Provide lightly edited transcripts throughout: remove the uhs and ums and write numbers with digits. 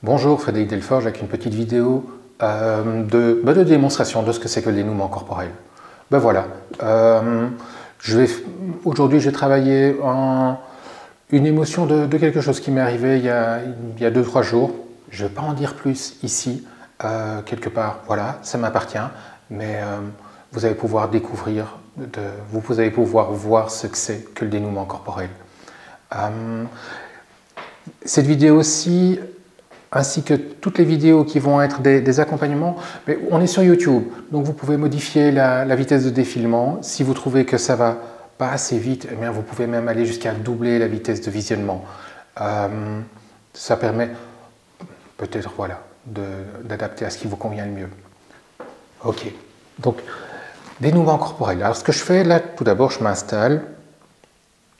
Bonjour, Frédéric Delforge avec une petite vidéo de démonstration de ce que c'est que le dénouement corporel. Ben voilà, aujourd'hui je vais travailler une émotion de quelque chose qui m'est arrivé il y a 2-3 jours. Je ne vais pas en dire plus ici, quelque part, voilà, ça m'appartient, mais vous allez pouvoir découvrir, vous allez pouvoir voir ce que c'est que le dénouement corporel. Cette vidéo-ci, ainsi que toutes les vidéos qui vont être des accompagnements, mais on est sur YouTube, donc vous pouvez modifier la vitesse de défilement. Si vous trouvez que ça va pas assez vite, eh bien vous pouvez même aller jusqu'à doubler la vitesse de visionnement. Ça permet peut-être voilà, d'adapter à ce qui vous convient le mieux. Ok, donc dénouement corporel. Alors ce que je fais là, tout d'abord, je m'installe.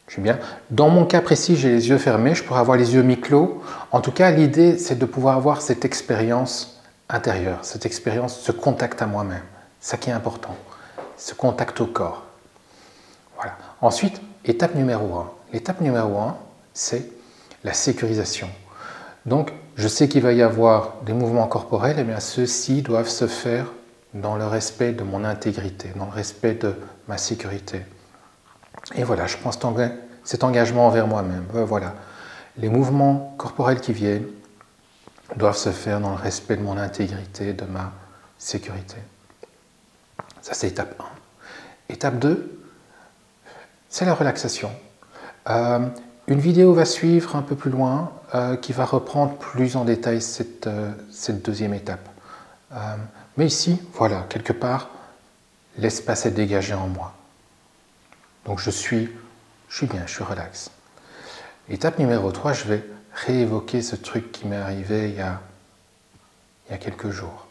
Je suis bien. Dans mon cas précis, j'ai les yeux fermés, je pourrais avoir les yeux mi-clos. En tout cas, l'idée, c'est de pouvoir avoir cette expérience intérieure, cette expérience, ce contact à moi-même. Ça qui est important, ce contact au corps. Voilà. Ensuite, étape numéro 1. L'étape numéro 1, c'est la sécurisation. Donc, je sais qu'il va y avoir des mouvements corporels, et bien ceux-ci doivent se faire dans le respect de mon intégrité, dans le respect de ma sécurité. Et voilà, je prends cet engagement envers moi-même. Voilà, les mouvements corporels qui viennent doivent se faire dans le respect de mon intégrité, de ma sécurité. Ça, c'est étape 1. Étape 2, c'est la relaxation. Une vidéo va suivre un peu plus loin qui va reprendre plus en détail cette deuxième étape. Mais ici, voilà, quelque part, l'espace est dégagé en moi. Donc je suis bien, je suis relax. Étape numéro 3, je vais réévoquer ce truc qui m'est arrivé il y a quelques jours.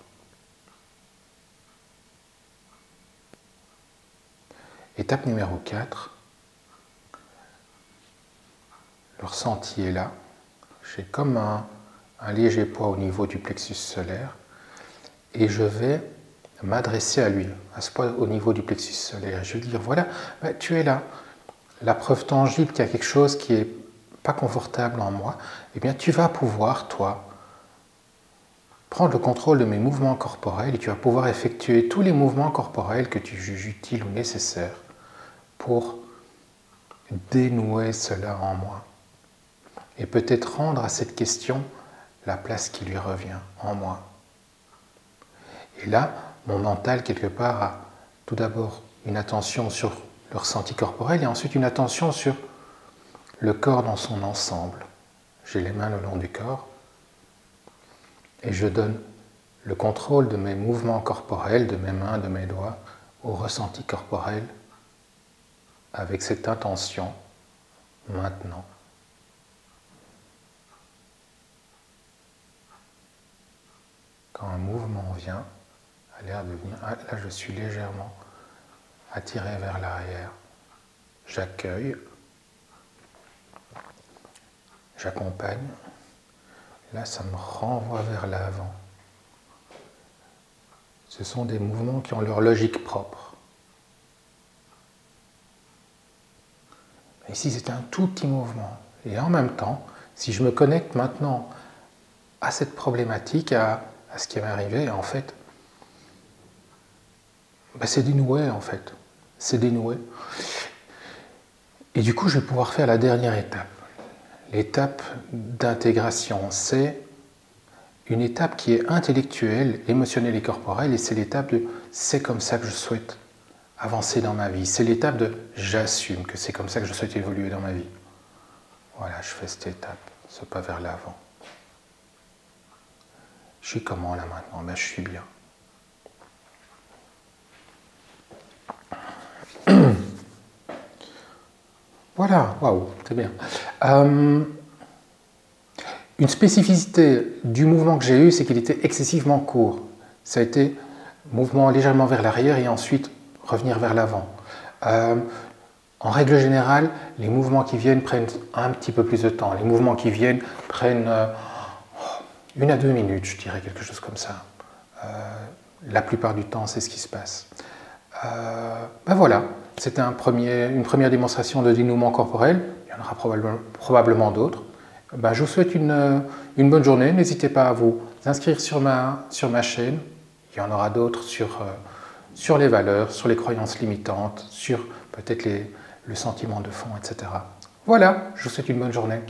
Étape numéro 4, le ressenti est là. J'ai comme un léger poids au niveau du plexus solaire et je vais m'adresser à lui, à ce poids au niveau du plexus solaire. Je vais dire, voilà, tu es là. La preuve tangible qu'il y a quelque chose qui n'est pas confortable en moi, eh bien tu vas pouvoir, toi, prendre le contrôle de mes mouvements corporels et tu vas pouvoir effectuer tous les mouvements corporels que tu juges utiles ou nécessaires pour dénouer cela en moi. Et peut-être rendre à cette question la place qui lui revient en moi. Et là, mon mental, quelque part, a tout d'abord une attention sur le ressenti corporel et ensuite une attention sur le corps dans son ensemble. J'ai les mains le long du corps et je donne le contrôle de mes mouvements corporels, de mes mains, de mes doigts, au ressenti corporel avec cette intention maintenant. Quand un mouvement vient, a l'air de venir, là je suis légèrement attiré vers l'arrière. J'accueille, j'accompagne. Là, ça me renvoie vers l'avant. Ce sont des mouvements qui ont leur logique propre. Ici, c'est un tout petit mouvement. Et en même temps, si je me connecte maintenant à cette problématique, à ce qui m'est arrivé, en fait, c'est dénoué, en fait. C'est dénoué. Et du coup, je vais pouvoir faire la dernière étape. L'étape d'intégration, c'est une étape qui est intellectuelle, émotionnelle et corporelle, et c'est l'étape de « c'est comme ça que je souhaite avancer dans ma vie ». C'est l'étape de « j'assume que c'est comme ça que je souhaite évoluer dans ma vie ». Voilà, je fais cette étape, ce pas vers l'avant. Je suis comment là maintenant? Je suis bien. Voilà, waouh, c'est bien. Une spécificité du mouvement que j'ai eu, c'est qu'il était excessivement court. Ça a été mouvement légèrement vers l'arrière et ensuite revenir vers l'avant. En règle générale, les mouvements qui viennent prennent un petit peu plus de temps. Les mouvements qui viennent prennent 1 à 2 minutes, je dirais, quelque chose comme ça. La plupart du temps, c'est ce qui se passe. Voilà, c'était une première démonstration de dénouement corporel. Il y en aura probablement d'autres. Ben, je vous souhaite une bonne journée. N'hésitez pas à vous inscrire sur ma chaîne. Il y en aura d'autres sur les valeurs, sur les croyances limitantes, sur peut-être le sentiment de fond, etc. Voilà, je vous souhaite une bonne journée.